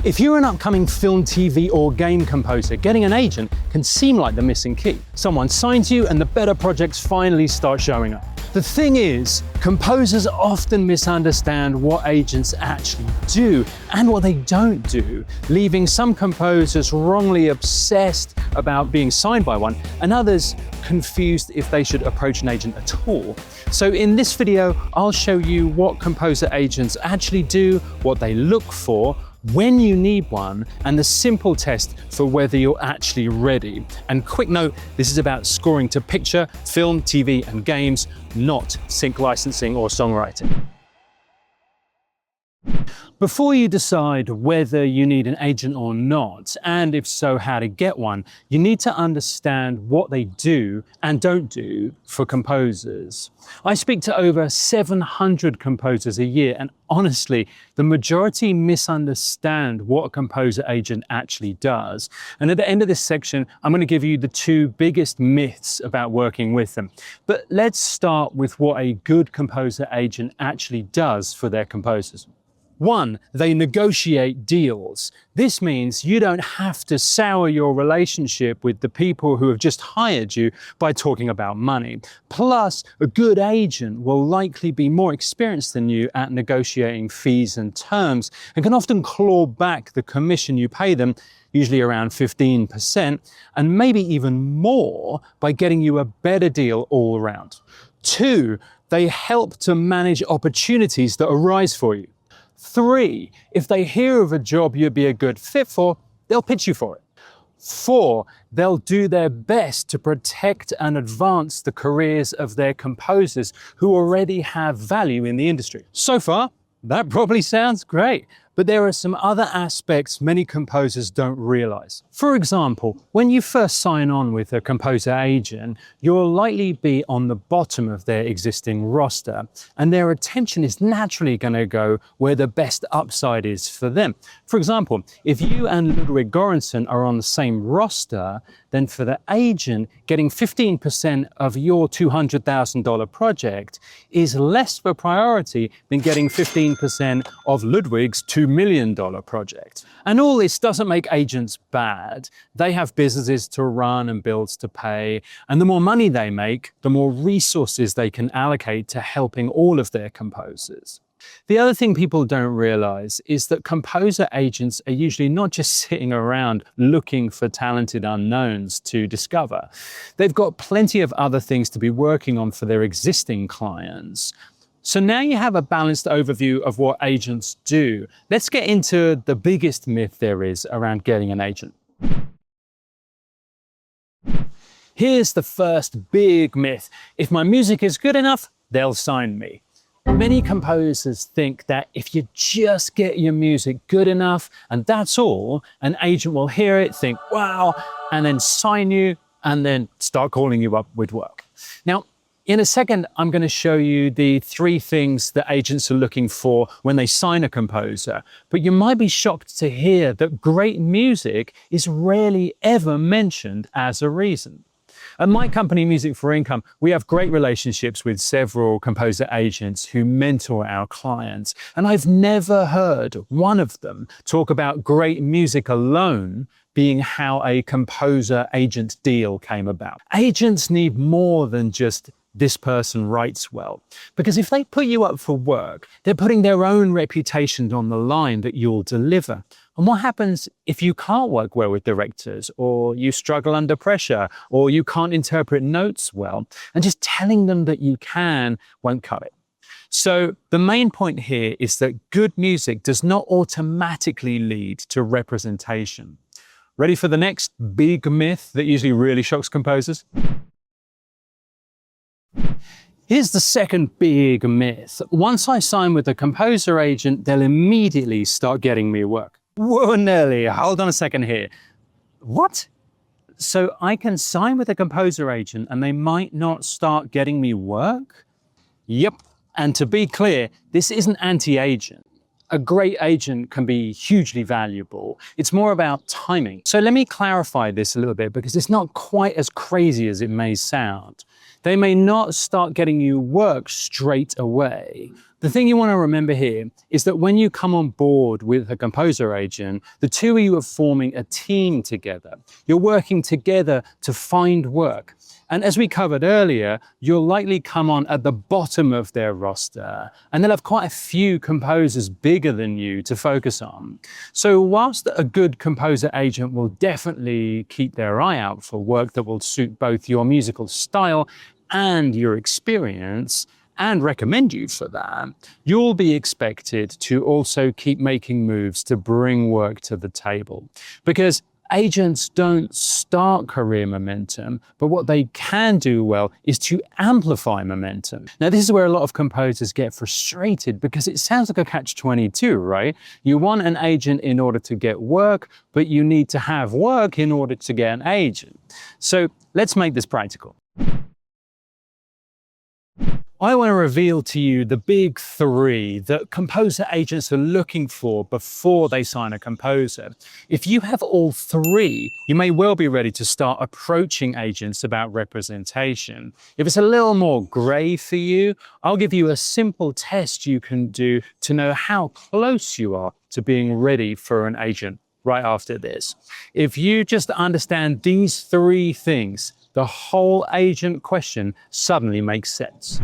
If you're an upcoming film, TV, or game composer, getting an agent can seem like the missing key. Someone signs you and the better projects finally start showing up. The thing is, composers often misunderstand what agents actually do and what they don't do, leaving some composers wrongly obsessed about being signed by one and others confused if they should approach an agent at all. So in this video, I'll show you what composer agents actually do, what they look for, when you need one, and the simple test for whether you're actually ready. And quick note, this is about scoring to picture, film, TV, and games, not sync licensing or songwriting. Before you decide whether you need an agent or not, and if so, how to get one, you need to understand what they do and don't do for composers. I speak to over 700 composers a year, and honestly, the majority misunderstand what a composer agent actually does. And at the end of this section, I'm going to give you the two biggest myths about working with them. But let's start with what a good composer agent actually does for their composers. 1, they negotiate deals. This means you don't have to sour your relationship with the people who have just hired you by talking about money. Plus, a good agent will likely be more experienced than you at negotiating fees and terms and can often claw back the commission you pay them, usually around 15%, and maybe even more by getting you a better deal all around. 2, they help to manage opportunities that arise for you. 3, if they hear of a job you'd be a good fit for, they'll pitch you for it. 4, they'll do their best to protect and advance the careers of their composers who already have value in the industry. So far, that probably sounds great, but there are some other aspects many composers don't realize. For example, when you first sign on with a composer agent, you'll likely be on the bottom of their existing roster, and their attention is naturally going to go where the best upside is for them. For example, if you and Ludwig Göransson are on the same roster, then for the agent, getting 15% of your $200,000 project is less of a priority than getting 15% of Ludwig's $2 million project. And all this doesn't make agents bad. They have businesses to run and bills to pay, and the more money they make, the more resources they can allocate to helping all of their composers. The other thing people don't realize is that composer agents are usually not just sitting around looking for talented unknowns to discover. They've got plenty of other things to be working on for their existing clients. So now you have a balanced overview of what agents do. Let's get into the biggest myth there is around getting an agent. Here's the first big myth. If my music is good enough, they'll sign me. Many composers think that if you just get your music good enough and that's all, an agent will hear it, think, wow, and then sign you and then start calling you up with work. Now, in a second, I'm going to show you the 3 things that agents are looking for when they sign a composer. But you might be shocked to hear that great music is rarely ever mentioned as a reason. At my company, Music for Income, we have great relationships with several composer agents who mentor our clients. And I've never heard one of them talk about great music alone being how a composer agent deal came about. Agents need more than just this person writes well. Because if they put you up for work, they're putting their own reputation on the line that you'll deliver. And what happens if you can't work well with directors, or you struggle under pressure, or you can't interpret notes well? And just telling them that you can won't cut it. So the main point here is that good music does not automatically lead to representation. Ready for the next big myth that usually really shocks composers? Here's the second big myth. Once I sign with a composer agent, they'll immediately start getting me work. Whoa, Nelly, hold on a second here. What? So I can sign with a composer agent and they might not start getting me work? Yep. And to be clear, this isn't anti-agent. A great agent can be hugely valuable. It's more about timing. So let me clarify this a little bit because it's not quite as crazy as it may sound. They may not start getting you work straight away, The thing you want to remember here is that when you come on board with a composer agent, the two of you are forming a team together. You're working together to find work. And as we covered earlier, you'll likely come on at the bottom of their roster, and they'll have quite a few composers bigger than you to focus on. So whilst a good composer agent will definitely keep their eye out for work that will suit both your musical style and your experience, and recommend you for that, you'll be expected to also keep making moves to bring work to the table. Because agents don't start career momentum, but what they can do well is to amplify momentum. Now, this is where a lot of composers get frustrated because it sounds like a catch-22, right? You want an agent in order to get work, but you need to have work in order to get an agent. So let's make this practical. I want to reveal to you the big three that composer agents are looking for before they sign a composer. If you have all three, you may well be ready to start approaching agents about representation. If it's a little more grey for you, I'll give you a simple test you can do to know how close you are to being ready for an agent right after this. If you just understand these three things, the whole agent question suddenly makes sense.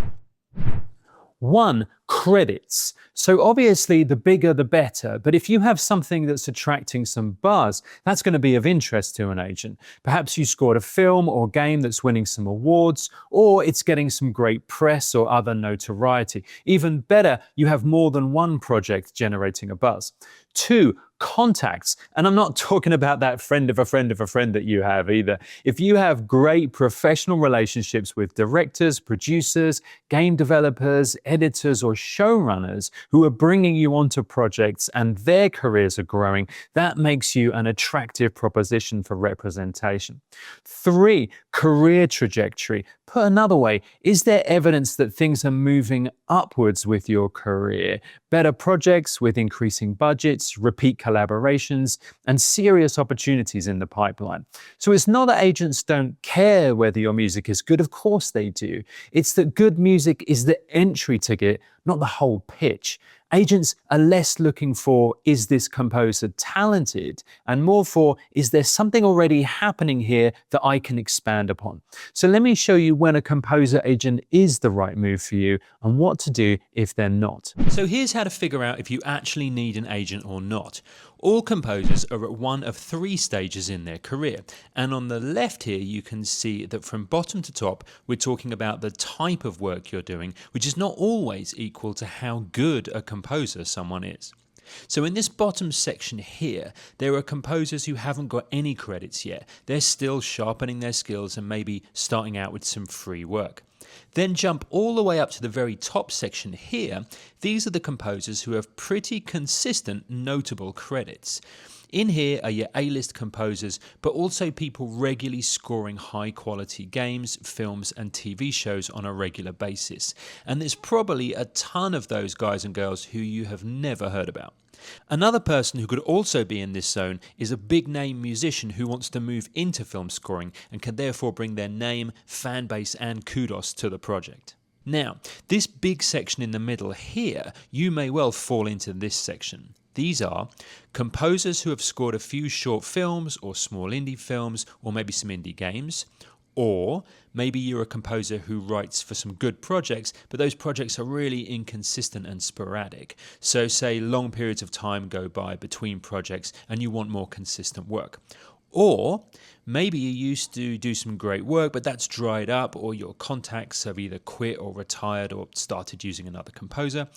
1, credits. So obviously the bigger the better, but if you have something that's attracting some buzz, that's going to be of interest to an agent. Perhaps you scored a film or game that's winning some awards, or it's getting some great press or other notoriety. Even better, you have more than one project generating a buzz. 2, contacts. And I'm not talking about that friend of a friend of a friend that you have either. If you have great professional relationships with directors, producers, game developers, editors, or showrunners who are bringing you onto projects and their careers are growing, that makes you an attractive proposition for representation. 3, career trajectory. Put another way, is there evidence that things are moving upwards with your career? Better projects with increasing budgets, repeat collaborations, and serious opportunities in the pipeline. So it's not that agents don't care whether your music is good, of course they do. It's that good music is the entry ticket, not the whole pitch. Agents are less looking for, is this composer talented? And more for, is there something already happening here that I can expand upon? So let me show you when a composer agent is the right move for you and what to do if they're not. So here's how to figure out if you actually need an agent or not. All composers are at one of 3 stages in their career. And on the left here, you can see that from bottom to top, we're talking about the type of work you're doing, which is not always equal to how good a composer someone is. So in this bottom section here, there are composers who haven't got any credits yet. They're still sharpening their skills and maybe starting out with some free work. Then jump all the way up to the very top section here. These are the composers who have pretty consistent, notable credits. In here are your A-list composers, but also people regularly scoring high-quality games, films, and TV shows on a regular basis. And there's probably a ton of those guys and girls who you have never heard about. Another person who could also be in this zone is a big-name musician who wants to move into film scoring and can therefore bring their name, fan base, and kudos to the project. Now, this big section in the middle here, you may well fall into this section. These are composers who have scored a few short films or small indie films or maybe some indie games. Or maybe you're a composer who writes for some good projects, but those projects are really inconsistent and sporadic. So say long periods of time go by between projects and you want more consistent work. Or maybe you used to do some great work, but that's dried up, or your contacts have either quit or retired or started using another composer.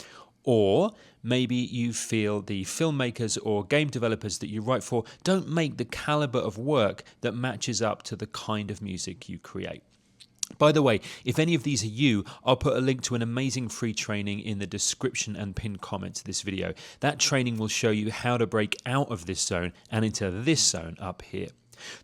Or maybe you feel the filmmakers or game developers that you write for don't make the caliber of work that matches up to the kind of music you create. By the way, if any of these are you, I'll put a link to an amazing free training in the description and pinned comment to this video. That training will show you how to break out of this zone and into this zone up here.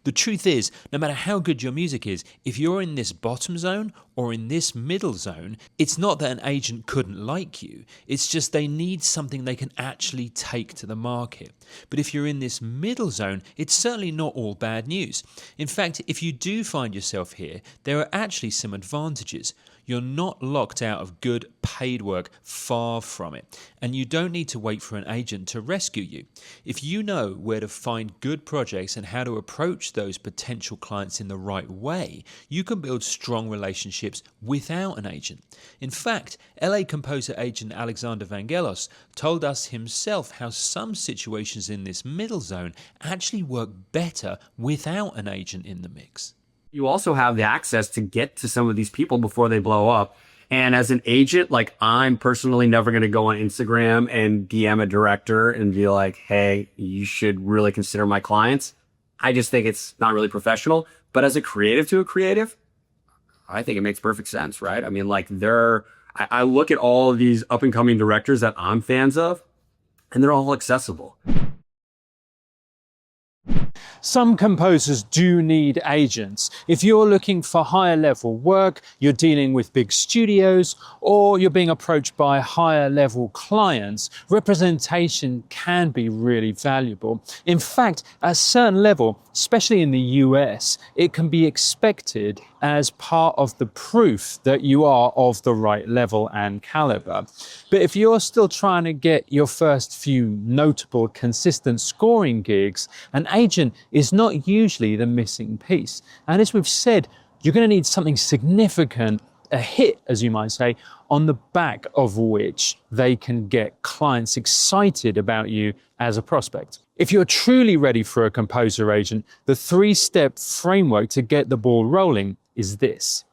The truth is, no matter how good your music is, if you're in this bottom zone or in this middle zone, it's not that an agent couldn't like you, it's just they need something they can actually take to the market. But if you're in this middle zone, it's certainly not all bad news. In fact, if you do find yourself here, there are actually some advantages. You're not locked out of good paid work, far from it. And you don't need to wait for an agent to rescue you. If you know where to find good projects and how to approach those potential clients in the right way, you can build strong relationships without an agent. In fact, LA composer agent Alexander Vangelos told us himself how some situations in this middle zone actually work better without an agent in the mix. You also have the access to get to some of these people before they blow up. And as an agent, like, I'm personally never going to go on Instagram and DM a director and be like, hey, you should really consider my clients. I just think it's not really professional. But as a creative to a creative, I think it makes perfect sense, right? I mean, like, I look at all of these up and coming directors that I'm fans of, and they're all accessible. Some composers do need agents. If you're looking for higher level work, you're dealing with big studios, or you're being approached by higher level clients, representation can be really valuable. In fact, at a certain level, especially in the US, it can be expected as part of the proof that you are of the right level and caliber. But if you're still trying to get your first few notable, consistent scoring gigs, an agent is not usually the missing piece. And as we've said, you're going to need something significant, a hit, as you might say, on the back of which they can get clients excited about you as a prospect. If you're truly ready for a composer agent, the 3-step framework to get the ball rolling is this.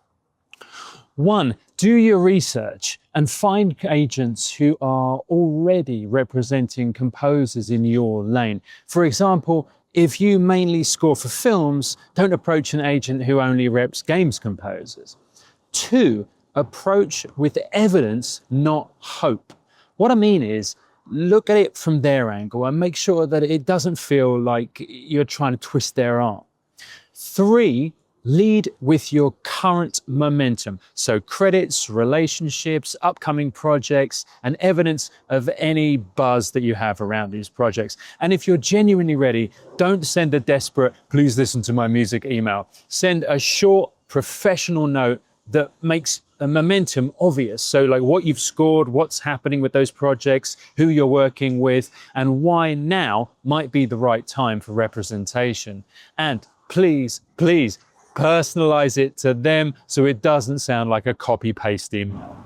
1, do your research and find agents who are already representing composers in your lane. For example, if you mainly score for films, don't approach an agent who only reps games composers. 2, approach with evidence, not hope. What I mean is, look at it from their angle and make sure that it doesn't feel like you're trying to twist their arm. 3, lead with your current momentum. So credits, relationships, upcoming projects, and evidence of any buzz that you have around these projects. And if you're genuinely ready, don't send a desperate, please listen to my music email. Send a short, professional note that makes a momentum obvious. So like what you've scored, what's happening with those projects, who you're working with, and why now might be the right time for representation. And please, please, personalize it to them so it doesn't sound like a copy-paste email.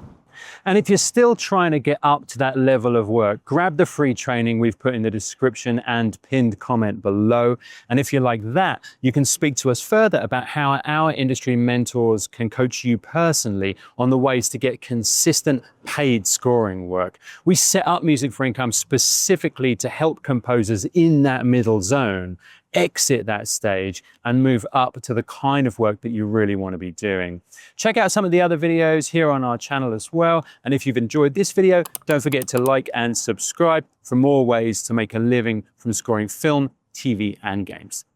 And if you're still trying to get up to that level of work, grab the free training we've put in the description and pinned comment below. And if you like that, you can speak to us further about how our industry mentors can coach you personally on the ways to get consistent paid scoring work. We set up Music for Income specifically to help composers in that middle zone exit that stage and move up to the kind of work that you really want to be doing. Check out some of the other videos here on our channel as well. And if you've enjoyed this video, don't forget to like and subscribe for more ways to make a living from scoring film, TV, and games.